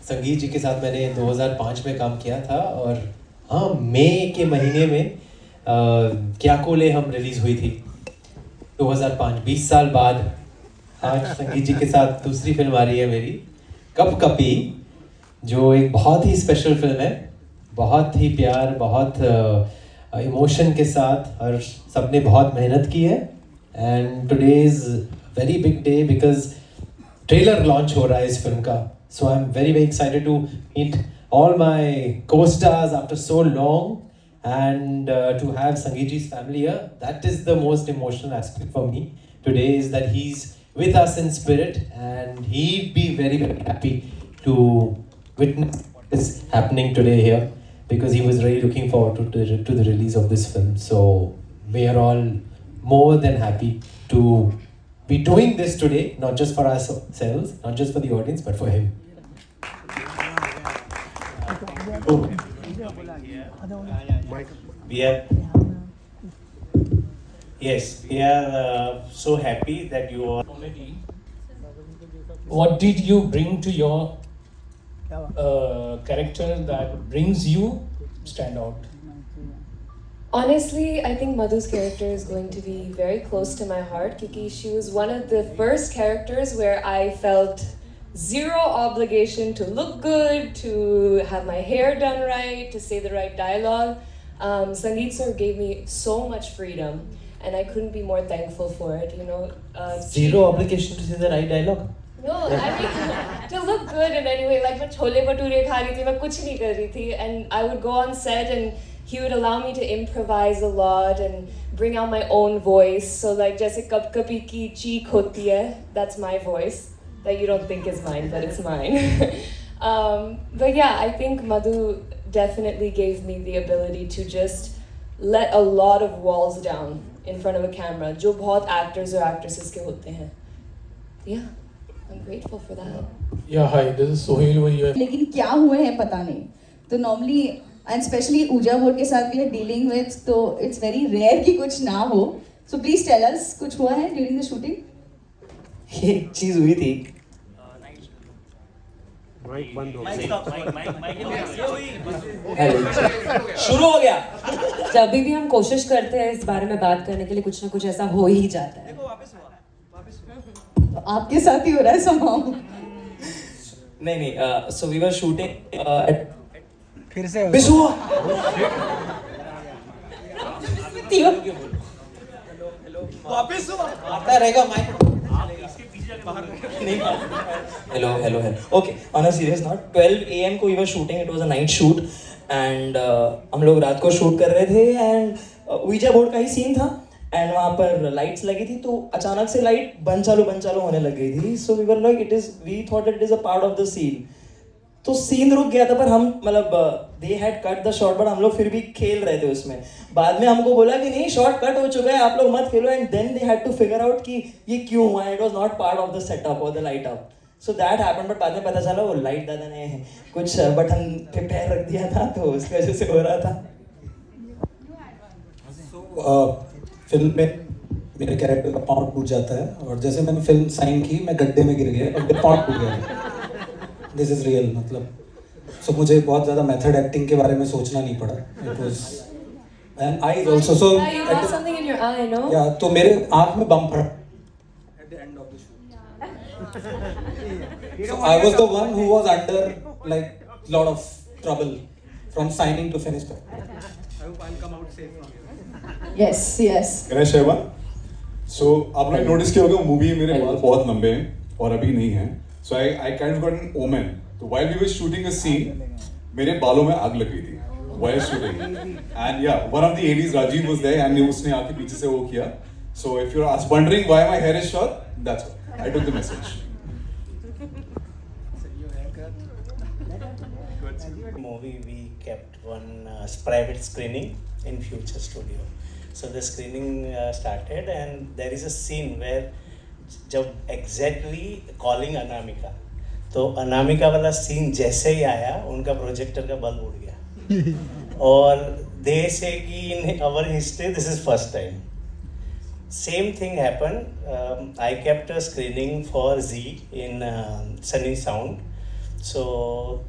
संगीत जी के साथ मैंने 2005 में काम किया था और हाँ मई के महीने में क्या कोले हम रिलीज हुई थी 2005 20 साल बाद आज संगीत जी के साथ दूसरी फिल्म आ रही है मेरी कप कपी जो एक बहुत ही स्पेशल फिल्म है बहुत ही प्यार बहुत इमोशन के साथ और सबने बहुत मेहनत की है and today is very big day because trailer launch हो रहा है इस फिल्म का so I'm very excited to meet all my co-stars after so long and to have Sangeet ji's family here. That is the most emotional aspect for me today is that he's with us in spirit and he'd be very happy to witness what is happening today here because he was really looking forward to the release of this film. So we are all more than happy to be doing this today, not just for ourselves, not just for the audience, but for him. We are so happy that you are. What did you bring to your character that brings you stand out? Honestly, I think Madhu's character is going to be very close to my heart because she was one of the first characters where I felt zero obligation to look good, to have my hair done right, to say the right dialogue. Sangeet sir gave me so much freedom and I couldn't be more thankful for it, you know. Zero obligation to say the right dialogue? No, I mean, to look good in any way. Like मैं छोले भटूरे खा रही थी, मैं कुछ नहीं कर रही थी and I would go on set and he would allow me to improvise a lot and bring out my own voice. So like जैसे कप कपी की चीख होती है, that's my voice. That you don't think is mine, but it's mine. But yeah, I think Madhu definitely gave me the ability to just let a lot of walls down in front of a camera, जो बहुत actors or actresses के होते हैं. Yeah, I'm grateful for that. Yeah, hi, this is Sohail over here. लेकिन क्या हुए हैं पता नहीं. तो normally and especially ऊजा बोर्ड के साथ भी है dealing with, तो it's very rare कि कुछ ना हो. So please tell us कुछ हुआ है during the shooting? एक चीज हुई थी शुरू हो गया. जब भी हम कोशिश करते हैं इस बारे में बात करने के लिए कुछ ना कुछ ऐसा हो ही जाता है. तो आपके साथ ही हो रहा है somehow. नहीं, so we were shooting फिर से वापस आता रहेगा mic. Hello. Okay, on a serious note, 12 AM को we were shooting. It was a night shoot and हम लोग रात को शूट कर रहे थे and ouija board का ही सीन था and वहाँ पर लाइट्स लगी थी तो अचानक से लाइट बंद चालू होने लग गई थी. So we were like we thought that it is a part of the scene. तो सीन रुक गया था पर हम मतलब they had cut the shot but हम लोग फिर भी खेल रहे थे उसमें. बाद में हमको बोला कि नहीं शॉट कट हो चुका है आप लोग मत खेलो and then they had to figure out कि ये क्यों हुआ. It was not part of the setup और the light up. So that happened but बाद में पता चला वो लाइट दादा ने कुछ बटन पे पैर रख दिया था तो उसकी वजह से हो रहा था. फिल्म में मेरे कैरेक्टर का पाँव टूट जाता है और जैसे मैंने फिल्म साइन की मैं गड्ढे में गिर गया और पाँव टूट गया. दिस इज रियल मतलब. सो मुझे बहुत ज़्यादा मेथड एक्टिंग के बारे में सोचना नहीं पड़ा. It was and eyes also. So You got something in your eye, no? या तो मेरे आँख में बम पड़ा at the end of the shoot. So I was the one who was under like lot of trouble from signing to finish. I hope I will come out safe from here. Yes. Ganesh Sharma. So आपने notice किया होगा movie में मेरे बाल बहुत लंबे हैं और अभी नहीं हैं. So I kind of got an omen. तो while we were shooting a scene, मेरे बालों में आग लग गई थी while shooting. And yeah, one of the ADs, Rajiv, was there and उसने आके पीछे से वो किया. So if you're wondering why my hair is short, that's why. I took the message. Movie we kept one private screening in Future Studio. So the screening started and there is a scene where जब exactly calling Anamika. तो अनामिका वाला scene जैसे ही आया उनका projector का bulb उड़ गया और दे से कि in our history this is first time. Same thing happened. I kept a screening for Z in Sunny Sound. So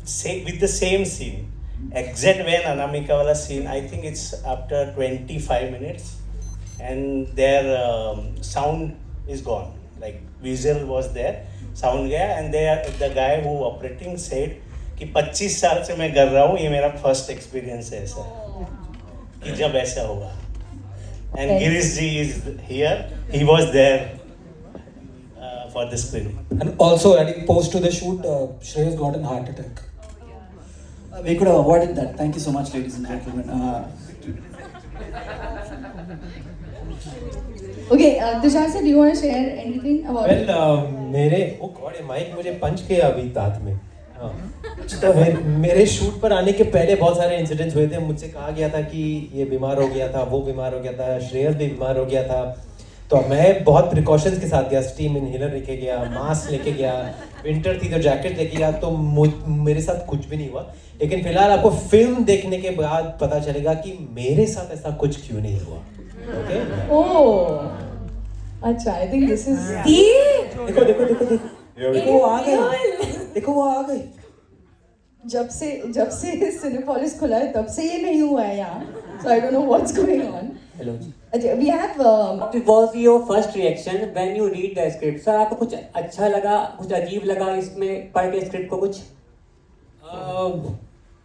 with the same scene, exact when Anamika wala scene, I think it's after 25 minutes, and their sound is gone. Like visual was there, sound गया, and the guy who operating said कि 25 साल से मैं कर रहा हूँ, ये मेरा first experience है ऐसा कि जब ऐसा होगा. And Girish ji is here. He was there for the screening. And also adding post to the shoot, Shreyas got a heart attack. We could have avoided that. Thank you so much, ladies and gentlemen. Okay, Tushar sir, do you want to share anything about it? Well मेरे ओ God ये mic मुझे पंच किया अभी दांत में. हाँ. तो मेरे शूट पर आने के पहले बहुत सारे इंसिडेंट्स हुए थे. मुझसे कहा गया था कि ये बीमार हो गया था, वो बीमार हो गया था, श्रेयस भी बीमार हो गया था. तो मैं बहुत प्रिकॉशंस के साथ गया. स्टीम इनहेलर लेके गया, मास्क लेके गया, विंटर थी तो जैकेट लेके गया. तो मेरे साथ कुछ भी नहीं हुआ. लेकिन फिलहाल आपको फिल्म देखने के बाद पता चलेगा कि मेरे साथ ऐसा कुछ क्यों नहीं हुआ. ओके Oh, अच्छा, I think this is. देखो देखो देखो देखो देखो वो आ गई. देखो वो आ गई. जब से सिनेपोलिस खुला है तब से ये नहीं हुआ है यहाँ. So I don't know what's going on. Hello. अच्छा, we have. What was your first reaction when you read the script? Sir आपको कुछ अच्छा लगा, कुछ अजीब लगा इसमें पढ़ के स्क्रिप्ट को कुछ?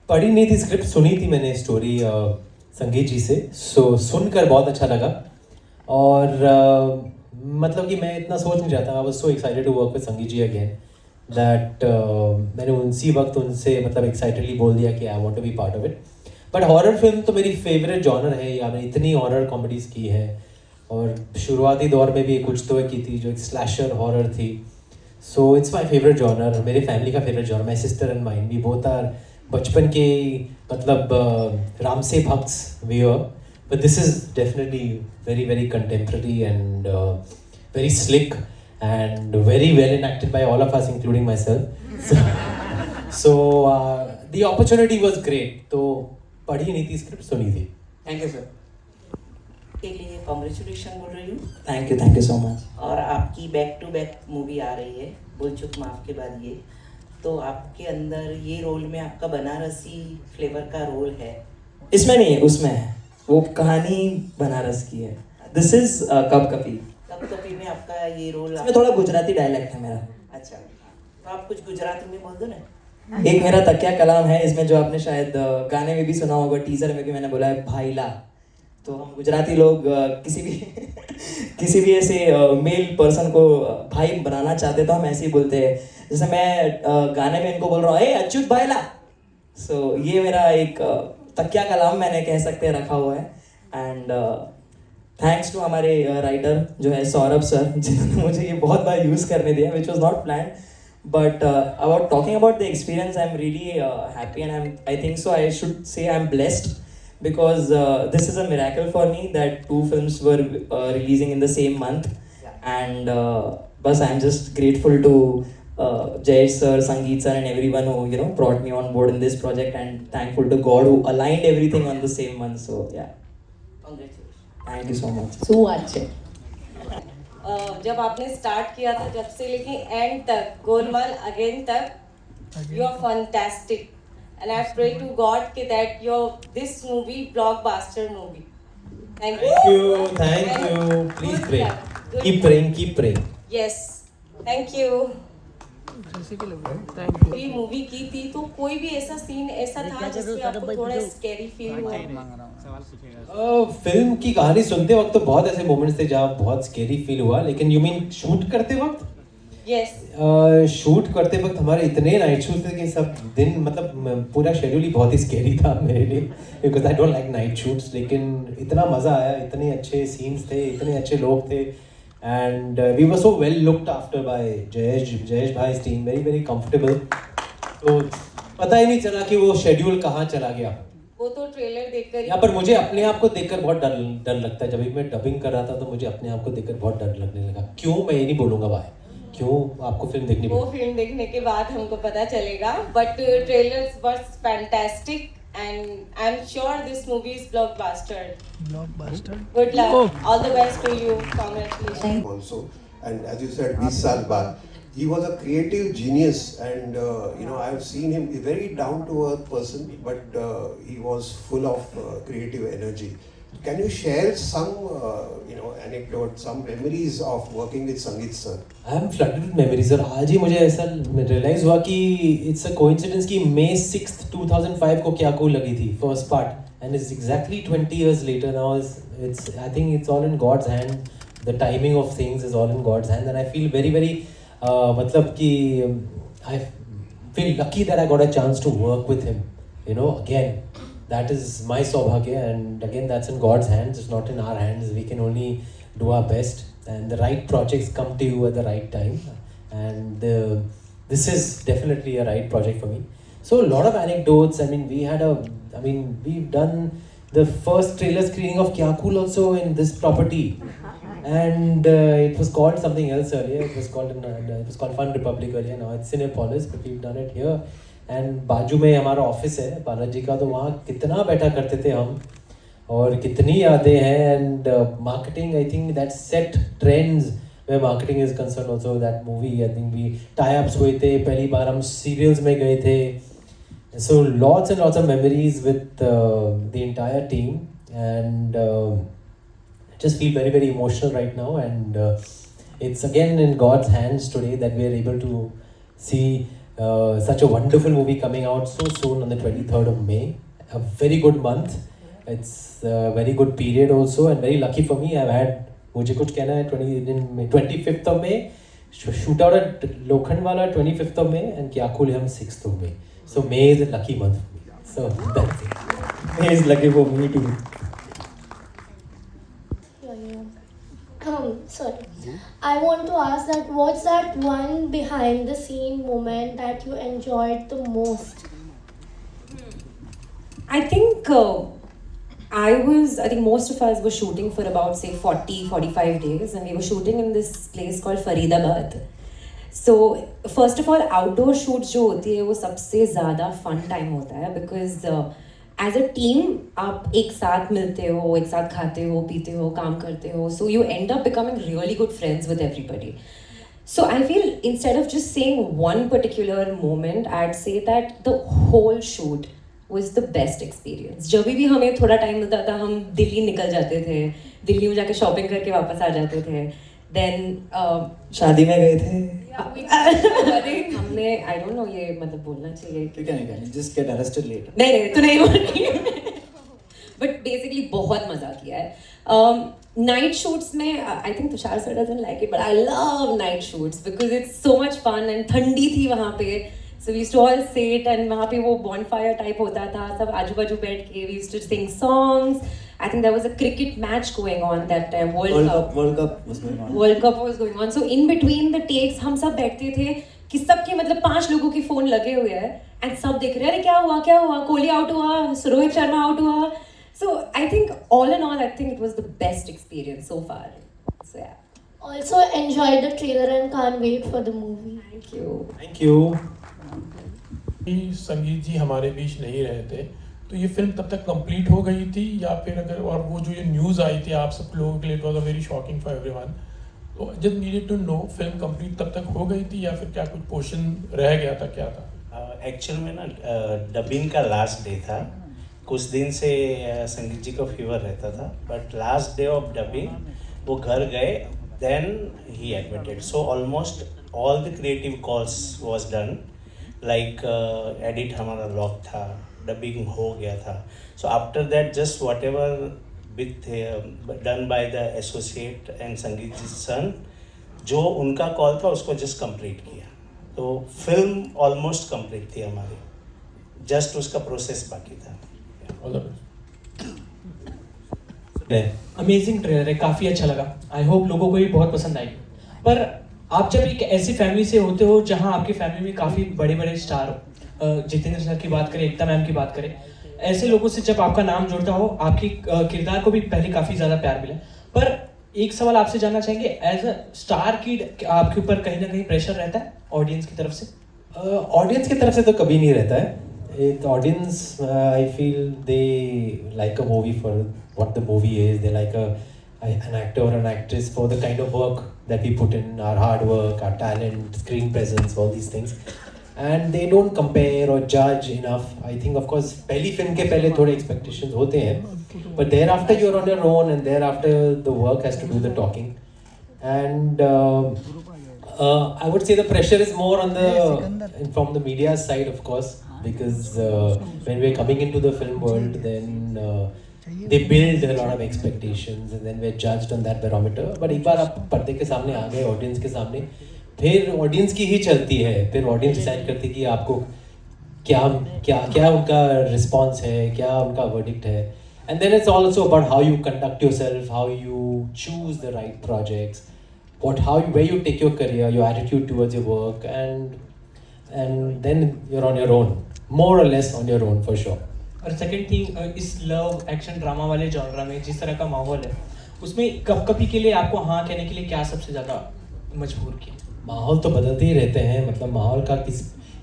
पढ़ी नहीं थी स्क्रिप्ट, सुनी थी मैंने स्टोरी संगीत जी से. सो सुनकर बहुत अच्छा लगा. और मतलब कि मैं इतना सोच नहीं रहा था. I was so excited to work with Sangeet ji again that मैंने उसी वक्त उनसे मतलब एक्साइटेडली बोल दिया कि I want to be part of it. But horror film तो मेरी फेवरेट जॉनर है. या मैंने इतनी हॉरर कॉमेडीज़ की है और शुरुआती दौर में भी कुछ तो की थी जो एक स्लैशर हॉरर थी. So it's my favourite genre. मेरे फैमिली का favourite genre. My sister and mind we both are बचपन के मतलब राम से भक्त we are. But this is definitely very, very contemporary and very slick and very well enacted by all of us, including myself. So the opportunity was great. तो पढ़ी नहीं थी script, सुनी थी. Thank you sir. के लिए congratulation बोल रही हूँ. Thank you so much. और आपकी बैक टू बैक मूवी आ रही है भूल चूक माफ के बाद ये. तो आपके अंदर ये रोल में आपका बनारसी फ्लेवर का रोल है. इसमें नहीं है, उसमें है. वो कहानी बनारस की है. दिस इज कब कपी. कब कभी में आपका ये रोल. इसमें थोड़ा गुजराती डायलेक्ट है मेरा. अच्छा, तो आप कुछ गुजराती में बोल दो ना. एक मेरा तकिया कलाम है इसमें जो आपने शायद गाने में भी सुना होगा, टीजर में भी मैंने बोला है भाईला. तो हम गुजराती लोग किसी भी ऐसे मेल पर्सन को भाई बनाना चाहते तो हम ऐसे ही बोलते हैं. जैसे मैं गाने में इनको बोल रहा हूँ ए अच्युत भाईला. सो ये मेरा एक तकिया कलाम मैंने कह सकते हैं रखा हुआ है. एंड थैंक्स टू हमारे राइटर जो है सौरभ सर जिन्होंने मुझे ये बहुत बार यूज़ करने दिया which was not plan. But about talking about the experience I am really happy and I think so I should say I am blessed because this is a miracle for me that 2 films were releasing in the same month. And bas I'm just grateful to Jayesh sir, Sangeet sir and everyone who brought me on board in this project, and thankful to God who aligned everything on the same month. So yeah, Congratulations. thank you so much. So अच्छे. जब आपने start किया था जब से लेके end तक Golmaal again तक you are fantastic. And I pray to God that this movie blockbuster movie. Thank you. Please pray. Keep praying. Yes. Thank you. ये मूवी की थी तो कोई भी ऐसा सीन ऐसा था जिसमें आपको थोड़ा स्कैरी फील हुआ? फिल्म की कहानी सुनते वक्त तो बहुत ऐसे मोमेंट्स थे जहाँ बहुत स्कैरी फील हुआ. लेकिन यू मीन शूट करते वक्त? Yes. शूट करते वक्त हमारे इतने नाइट शूट थे कि सब दिन मतलब पूरा शेड्यूल ही बहुत ही स्कैरी था मेरे लिए because I don't like night shoots. लेकिन इतना मज़ा आया, इतने अच्छे सीन्स थे, इतने अच्छे लोग थे. And we were so well looked after by Jayesh bhai team. Very very comfortable. तो पता ही नहीं चला कि वो शेड्यूल कहाँ चला गया. वो तो ट्रेलर देखकर यहाँ पर मुझे अपने आप को देखकर बहुत डर लगता है. जब भी मैं डबिंग कर रहा था तो मुझे अपने आप को देखकर बहुत डर लगने लगा. क्यों मैं ये नहीं बोलूँगा भाई. क्यों आपको फिल्म देखनी वो पड़ी? फिल्म देखने के बाद हमको पता चलेगा, but trailers was fantastic and I'm sure this movie is blockbuster. Blockbuster Good luck. All the best to you. Congratulations. Also, and as you said, 20 साल बाद, he was a creative genius, and you know, I've seen him, a very down to earth person, but he was full of creative energy. Can you share some you know, anecdote, some memories of working with Sangeet sir? I am flooded with memories और आज ही मुझे ऐसा realise हुआ कि it's a coincidence कि May 6th 2005 को क्या को लगी थी first part and it's exactly 20 years later now. It's I think it's all in God's hand. The timing of things is all in God's hand, and I feel very मतलब कि I feel lucky that I got a chance to work with him. You know, again, that is my saubhagya, and again that's in God's hands. It's not in our hands. We can only do our best, and the right projects come to you at the right time, and this is definitely a right project for me. So a lot of anecdotes. We've done the first trailer screening of Kya Cool also in this property, and it was called something else earlier. It was called Fun Republic earlier. Now it's Cinepolis, but we've done it here. And बाजू में हमारा office है बालाजी का, तो वहाँ कितना बैठा करते थे हम और कितनी यादें हैं. And marketing, I think that set trends where marketing is concerned also. That movie, I think we tie-ups हुए थे, पहली बार हम serials में गए थे. So lots and lots of memories with the entire team, and just feel very emotional right now, and it's again in God's hands today that we are able to see such a wonderful movie coming out so soon on the 23rd of May. A very good month. It's a very good period also, and very lucky for me. I've had मुझे कुछ कहना है 25th of May, shoot out at Lokhandwala 25th of May, and Kya Cool हम 6th of May. So May is a lucky month for me. So that's it. May is lucky for me too. Sorry. I want to ask that what's that one behind the scene moment that you enjoyed the most? I think most of us were shooting for about say 40-45 days, and we were shooting in this place called Faridabad. So first of all, outdoor shoots जो होती है वो सबसे ज़्यादा fun time होता है, because as a team आप एक साथ मिलते हो, एक साथ खाते हो, पीते हो, काम करते हो, so you end up becoming really good friends with everybody. So I feel instead of just saying one particular moment, I'd say that the whole shoot was the best experience. जब भी हमें थोड़ा टाइम मिलता था हम दिल्ली निकल जाते थे, दिल्ली में जाके शॉपिंग करके वापस आ जाते थे. Then शादी में गए थे. हमने I don't know ये मतलब बोलना चाहिए कि You can just get arrested later. नहीं तो नहीं बोलनी. But basically बहुत मजा किया है. Night shoots में I think Tushar sir doesn't like it, but I love night shoots because it's so much fun, and ठंडी थी वहाँ पे. So we used to all sit, and वहाँ पे वो bonfire type होता था, सब आजू बाजू बैठ के we used to sing songs. I think there was a cricket match going on that time. World Cup was going on. World Cup was going on. So in between the takes हम सब बैठते थे कि सबके मतलब 5 लोगों के phone लगे हुए हैं, and सब देख रहे हैं अरे क्या हुआ, कोहली आउट हुआ, रोहित शर्मा आउट हुआ. So I think all in all, I think it was the best experience so far. So yeah. Also enjoyed the trailer and can't wait for the movie. Thank you. संगीत जी हमारे बीच नहीं रहे थे, तो ये film तब तक कंप्लीट हो गई थी या फिर अगर, और वो जो ये न्यूज़ आई थी आप सब लोगों के लिए, it was a very shocking for everyone. तो just needed to know film complete तब तक हो गई थी या फिर क्या कुछ पोर्शन रह गया था, क्या था? एक्चुअल में ना डबिंग का लास्ट डे था. कुछ दिन से संगीत जी को फीवर रहता था, but last day of dubbing वो घर गए, देन ही admitted. So almost all the creative calls was done, like edit हमारा लॉक था, डबिंग हो गया था. So after that just whatever with done by the associate and Sangeet ji सन, जो उनका कॉल था उसको जस्ट कंप्लीट किया. तो फिल्म ऑलमोस्ट कंप्लीट थी हमारी, जस्ट उसका प्रोसेस बाकी था. अमेजिंग ट्रेलर है, काफ़ी अच्छा लगा. आई होप लोगों को ये बहुत पसंद आई. पर आप जब एक ऐसी फैमिली से होते हो जहां आपकी फैमिली में काफ़ी बड़े बड़े स्टार हो, जितेंद्र सर की बात करें, एकता मैम की बात करें, ऐसे लोगों से जब आपका नाम जुड़ता हो, आपकी किरदार को भी पहले काफ़ी ज़्यादा प्यार मिला, पर एक सवाल आपसे जानना चाहेंगे, एज अ स्टार किड आपके ऊपर कहीं ना कहीं प्रेशर रहता है ऑडियंस की तरफ से? ऑडियंस की तरफ से तो कभी नहीं रहता है. Audience I feel they like a movie for what the movie is. They like an actor or an actress for the kind of work that we put in, our hard work, our talent, screen presence, all these things. And they don't compare or judge enough. I think of course पहली film के पहले थोड़े expectations होते हैं, but thereafter you're on your own, and thereafter the work has to do the talking. And I would say the pressure is more on from the media side, of course, because when we're coming into the film world, then they build a lot of expectations and then we're judged on that barometer. But एक बार आप पर्दे के सामने आ गए, audience के सामने, फिर audience की ही चलती है. फिर ऑडियंस डिसाइड करती है कि आपको क्या क्या क्या उनका रिस्पॉन्स है, क्या उनका वर्डिक्ट है. And then it's also about how you conduct yourself, how you choose the right projects, where you take your career, your attitude towards your work, and then you're on your own, more or less on your own for sure. और second thing, इस love action drama वाले genre में जिस तरह का माहौल है, उसमें कभी के लिए आपको हाँ कहने के लिए क्या सबसे ज़्यादा मजबूर किया? माहौल तो बदलते ही रहते हैं. मतलब माहौल का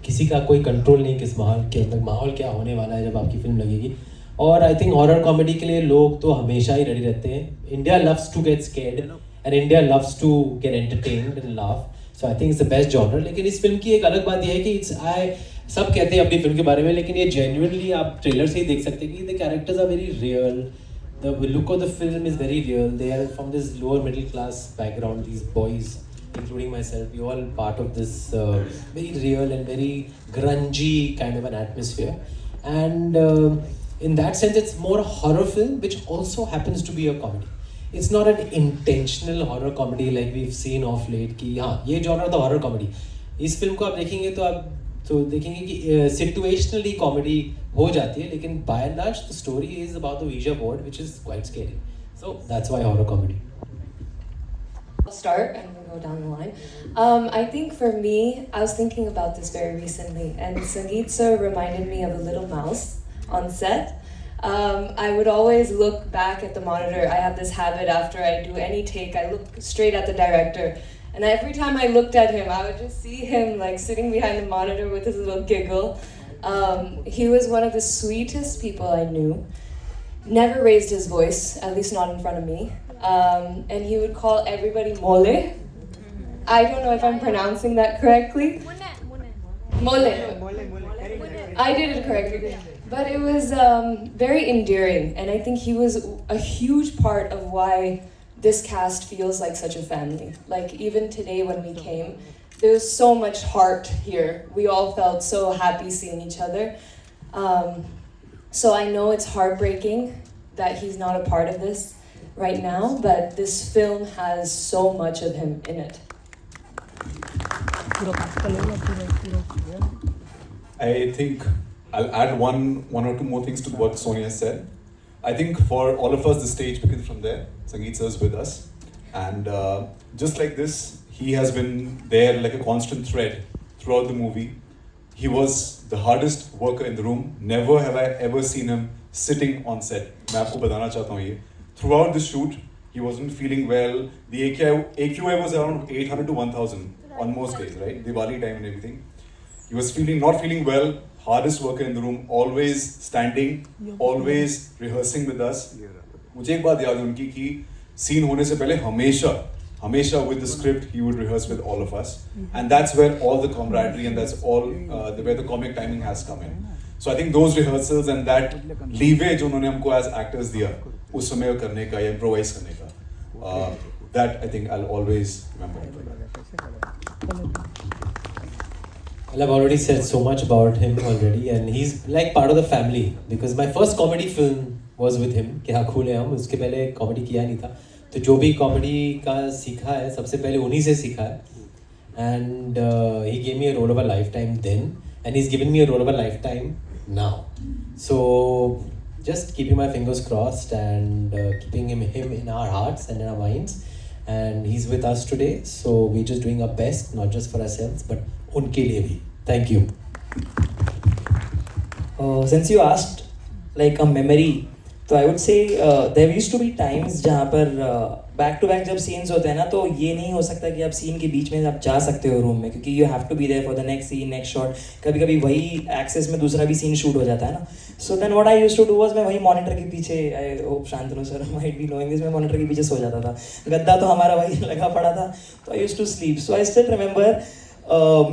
किसी का कोई कंट्रोल नहीं, किस माहौल के अंदर माहौल क्या होने वाला है जब आपकी फिल्म लगेगी. और आई थिंक हॉरर कॉमेडी के लिए लोग तो हमेशा ही रेडी रहते हैं. India loves to get scared and India loves to get entertained and laugh. So I think it's the best genre. लेकिन इस फिल्म की एक अलग बात यह है कि सब कहते हैं अपनी फिल्म के बारे में, लेकिन ये जेन्युइनली आप ट्रेलर से ही देख सकते हैं कि the characters are very real. The look of the film is very real. They are from this lower middle class background, these boys including myself, we all part of this very real and very grungy kind of an atmosphere. And in that sense it's more a horror film which also happens to be a comedy. It's not an intentional horror comedy like we've seen of late कि हाँ ये genre था horror comedy. इस film को आप देखेंगे तो आप देखेंगे कि situationally comedy हो जाती है, लेकिन by and large the story is about the Ouija board, which is quite scary. So that's why horror comedy. I'll start and we'll go down the line. I think for me, I was thinking about this very recently, and Sangeet sir reminded me of a little mouse on set. I would always look back at the monitor. I have this habit after I do any take, I look straight at the director. And every time I looked at him, I would just see him like sitting behind the monitor with his little giggle. He was one of the sweetest people I knew. Never raised his voice, at least not in front of me. And he would call everybody Mole. I don't know if I'm pronouncing that correctly. Mole. I did it correctly. But it was very endearing, and I think he was a huge part of why this cast feels like such a family. Like even today when we came, there was so much heart here. We all felt so happy seeing each other. So I know it's heartbreaking that he's not a part of this right now, but this film has so much of him in it. I think I'll add one or two more things to what Sonia said. I think for all of us, the stage begins from there. Sangeet sir is with us, and just like this, he has been there like a constant thread throughout the movie. He was the hardest worker in the room. Never have I ever seen him sitting on set. मैं आपको बताना चाहता हूँ ये. Throughout the shoot, he wasn't feeling well. The AQI was around 800 to 1000 on most days, right? Diwali time and everything. He was not feeling well. Hardest worker in the room, always standing, always rehearsing with us. मुझे एक बात याद है उनकी कि scene होने से पहले हमेशा with the script he would rehearse with all of us, and that's where all the camaraderie and that's all where the comic timing has come in. So I think those rehearsals and that leeway जो उन्होंने हमको as actors दिया उस समय करने का या improvise करने का, that I think I'll always remember him for that. Well, I've already said so much about him already, and he's like part of the family because my first comedy film was with him. क्या खूल है हम, उसके पहले comedy किया नहीं था, तो जो भी comedy का सीखा है सबसे पहले उन्हीं से सीखा है. And he gave me a role of a lifetime then, and he's given me a role of a lifetime now. So just keeping my fingers crossed and keeping him in our hearts and in our minds. And he's with us today, so we're just doing our best, not just for ourselves, but उनके लिए भी. Thank you. Since you asked like a memory तो I would say there used to be times जहाँ पर back to back जब scenes होते हैं ना, तो ये नहीं हो सकता कि आप सीन के बीच में आप जा सकते हो रूम में, क्योंकि you have to be there for the next scene, next shot. कभी कभी वही एक्सेस में दूसरा भी सीन शूट हो जाता है ना. So then what I used to do was, मैं वही मॉनिटर के पीछे, I hope Shantanu sir might be knowing this, मैं मॉनिटर के पीछे सो जाता था. गद्दा तो हमारा वही लगा पड़ा था, तो I used to sleep. So I still remember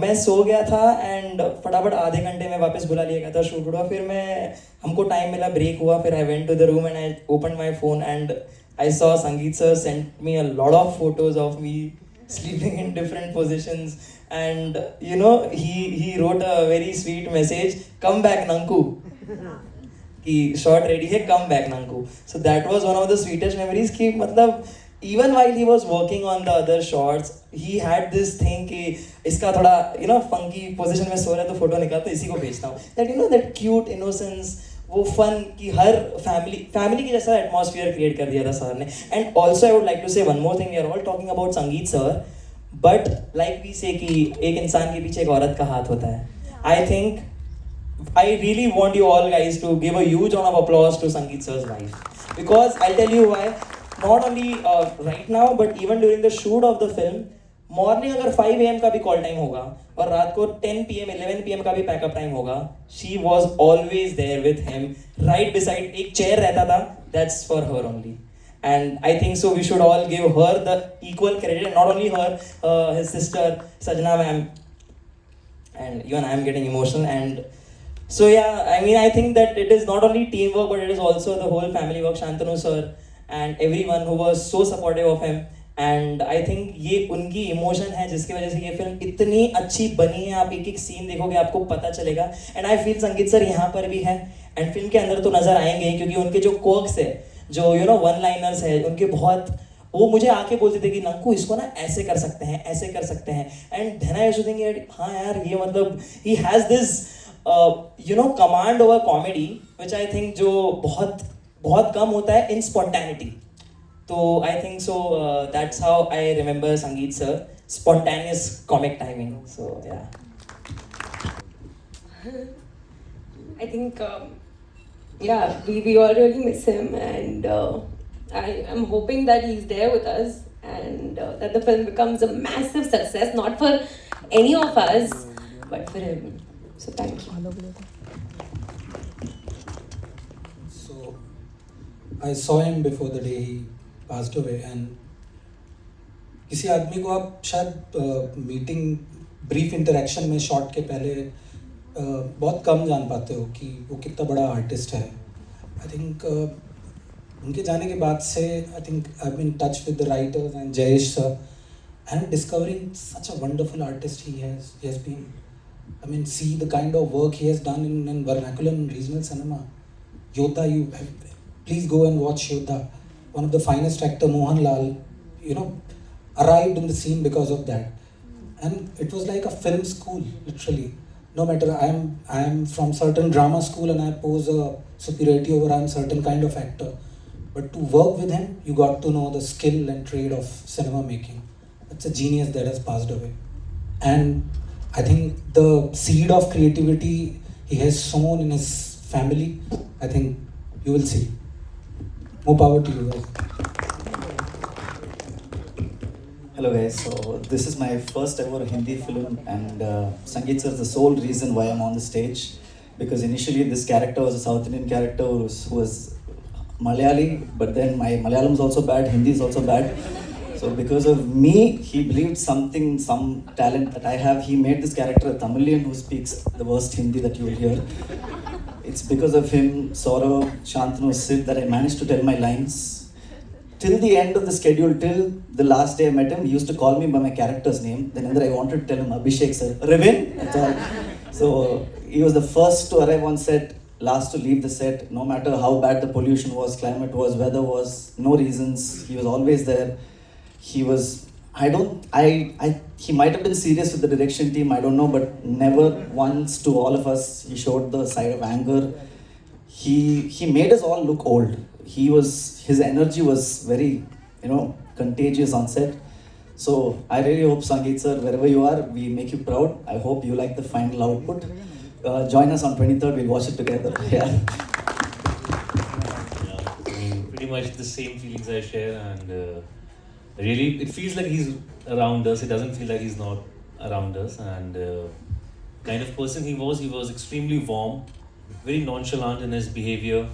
मैं सो गया था एंड फटाफट आधे घंटे में वापस बुला लिया गया था, शूट हुआ. फिर मैं, हमको टाइम मिला, ब्रेक हुआ, फिर I went to the room and I open my phone and I saw Sangeet sir sent me a lot of photos of me sleeping in different positions, and you know, he wrote a very sweet message, come back Nanku, कि shot ready है, come back Nanku. So that was one of the sweetest memories कि मतलब even while he was working on the other shots, he had this thing कि इसका थोड़ा you know funky position में सो रहा है तो फोटो निकाल तो इसी को भेजता हूँ. That you know that cute innocence, वो फन की हर फैमिली की जैसा एटमॉस्फेयर क्रिएट कर दिया था सर ने. And also I would like to say one more thing, we are all talking about Sangeet sir, but like we say कि एक इंसान के पीछे एक औरत का हाथ होता है. I think I really want you all guys to give a huge round of applause to Sangeet sir's life, because I tell you why. Not only right now but even during the shoot of the film, morning अगर 5 AM का भी call time होगा और रात को 10 PM 11 PM का भी pack up time होगा, she was always there with him, right beside. एक चेयर रहता था, that's for her only. And I think so we should all give her the equal credit, not only her, his sister Sajna ma'am, and even I am getting emotional. And so yeah, I mean, I think that it is not only teamwork but it is also the whole family work. Shantanu sir and everyone who was so supportive of him. And I think ये उनकी emotion है जिसकी वजह से ये film इतनी अच्छी बनी है. आप एक एक सीन देखोगे आपको पता चलेगा. एंड आई फील संगीत सर यहाँ पर भी है एंड फिल्म के अंदर तो नजर आएंगे, क्योंकि उनके जो कोक्स है, जो यू नो वन लाइनर्स है, उनके बहुत, वो मुझे आके बोलते थे कि नंकू इसको ना ऐसे कर सकते हैं, ऐसे कर सकते हैं. And then I used to think हाँ यार, ये मतलब ही has this you know command over comedy which I think जो बहुत बहुत कम होता है in spontaneity. So I think so that's how I remember Sangeet sir, spontaneous comic timing. So yeah. I think yeah, we all really miss him, and I am hoping that he's there with us and that the film becomes a massive success, not for any of us but for him. So thank you. So I saw him before the day he passed away, and किसी आदमी को आप शायद meeting brief interaction में shot के पहले बहुत कम जान पाते हो कि वो कितना बड़ा आर्टिस्ट है. आई थिंक उनके जाने के बाद से I think I have been touch with the writers and Jayesh sir and discovering such a wonderful artist he has been. I mean, see the kind of work he has done in vernacular and regional cinema. Yodha, please go and watch Yodha. One of the finest actor, Mohanlal, you know, arrived in the scene because of that. And it was like a film school, literally. No matter, I am from certain drama school and I pose a superiority over I am certain kind of actor. But to work with him, you got to know the skill and trade of cinema making. It's a genius that has passed away. And I think the seed of creativity he has sown in his family, I think you will see. More power to you guys. Hello guys, so this is my first ever Hindi film, and Sangeet sir is the sole reason why I'm on the stage, because initially this character was a South Indian character who was Malayali, but then my Malayalam is also bad, Hindi is also bad. So because of me, he believed some talent that I have. He made this character a Tamilian who speaks the worst Hindi that you will hear. It's because of him, Saurav, Shantanu, Sid, that I managed to tell my lines. Till the end of the schedule, till the last day I met him, he used to call me by my character's name. Then I wanted to tell him, Abhishek sir, Ravin? That's all. So he was the first to arrive on set, last to leave the set. No matter how bad the pollution was, climate was, weather was, no reasons, he was always there. He was, he might have been serious with the direction team, I don't know, but never once to all of us, he showed the side of anger. He made us all look old. His energy was very, you know, contagious on set. So I really hope Sangeet sir, wherever you are, we make you proud. I hope you like the final output. Join us on 23rd, we'll watch it together. Yeah. pretty much the same feelings I share, and really, it feels like he's around us. It doesn't feel like he's not around us, and kind of person he was extremely warm, very nonchalant in his behavior.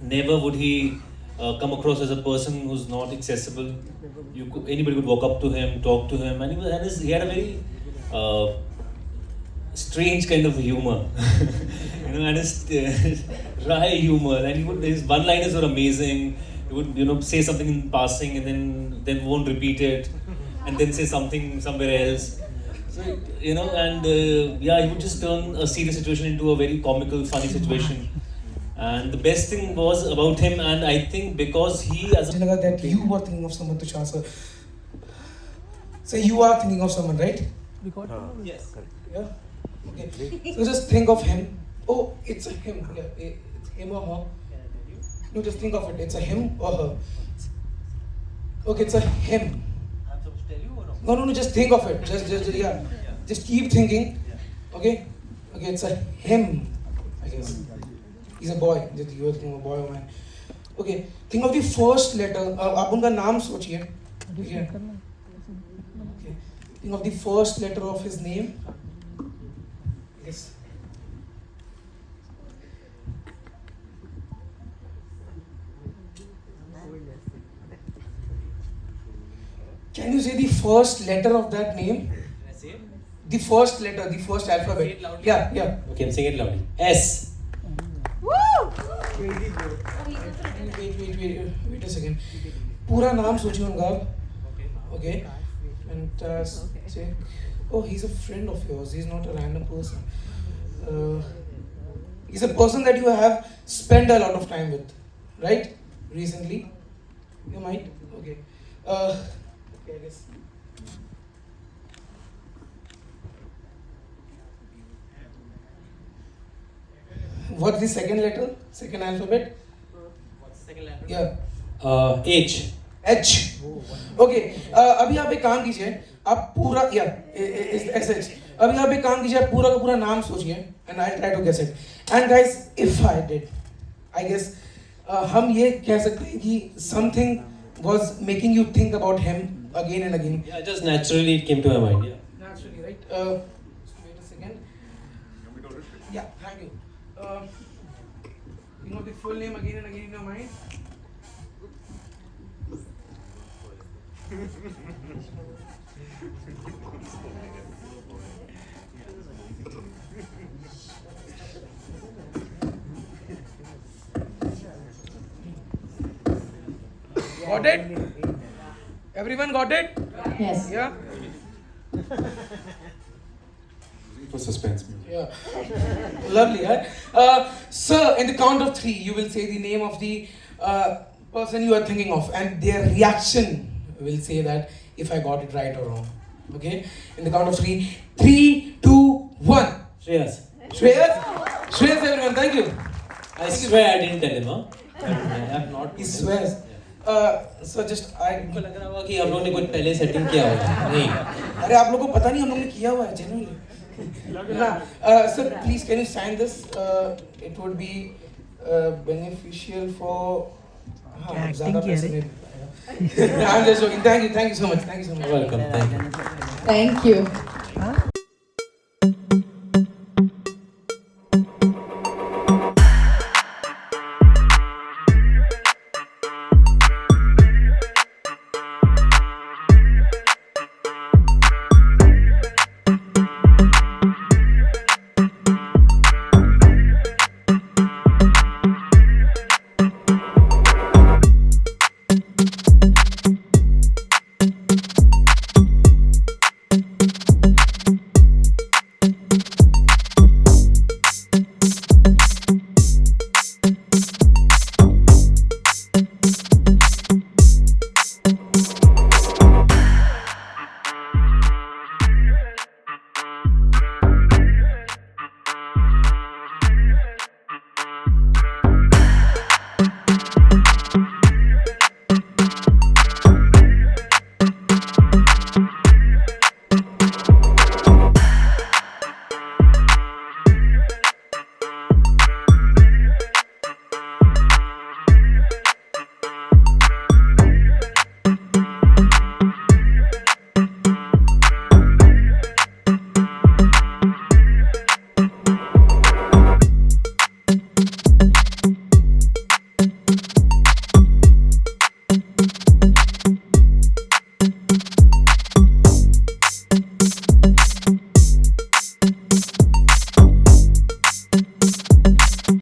Never would he come across as a person who's not accessible. Anybody could walk up to him, talk to him, and he had a very strange kind of humor, and his wry humor, and his one-liners were amazing. He would say something in passing and then won't repeat it, and then say something somewhere else. So he would just turn a serious situation into a very comical, funny situation. And the best thing was about him, and I think because he as मुझे लगा that you were thinking of someone, Tushar sir. So you are thinking of someone, right? Yes. Yeah. Okay. So just think of him. Oh, it's a him. Yeah, it's him or her. No, just think of it. It's a him or her. Okay, it's a him. I'm supposed to tell you or no? No, just think of it. Just keep thinking. Okay. Okay, it's a him. I guess. He's a boy. Just you are thinking of a boy or man. Okay. Think of the first letter. आप उनका नाम सोचिए. ठीक है. Okay. Think of the first letter of his name. Yes. Can you say the first letter of that name? Can I say it? The first letter, the first alphabet. Say it loudly. Yeah. Okay, I'm saying it loudly. S. Wait a second. पूरा नाम सोचिए उनका आप. Okay. Fantastic. Oh, he's a friend of yours. He's not a random person. He's a person that you have spent a lot of time with, right? Recently. You might. Okay. Okay, I guess. What's the second letter? Second alphabet? What's the second letter? Yeah. H. H. Okay. अभी आप एक काम कीजिए. आप पूरा SH. अभी आप एक काम कीजिए. आप पूरा का पूरा नाम सोचिए. And I'll try to guess it. And guys, if I did, I guess हम ये कह सकते हैं कि something was making you think about him again and again. Yeah, just naturally it came to my mind. Yeah. Naturally, right? Wait a second. Yeah, thank you. Think of the full name again and again in your mind. Got it? Everyone got it? Yes. Yeah? For suspense. Yeah. Lovely, right? Sir, in the count of 3, you will say the name of the person you are thinking of, and their reaction will say that if I got it right or wrong. Okay? In the count of 3, 3, 2, 1. Shreyas. Shreyas, everyone, thank you. I swear I didn't tell him, huh? I have not. He swears. So just हमको लग रहा होगा कि हम लोग ने कुछ पहले सेटिंग किया होगा. नहीं. अरे आप लोगों को पता नहीं हम लोग ने किया हुआ है genuinely. Sir, please can you sign this? It would be beneficial for. I'm just joking. Thank you so much. Welcome. Thank you. Thank you.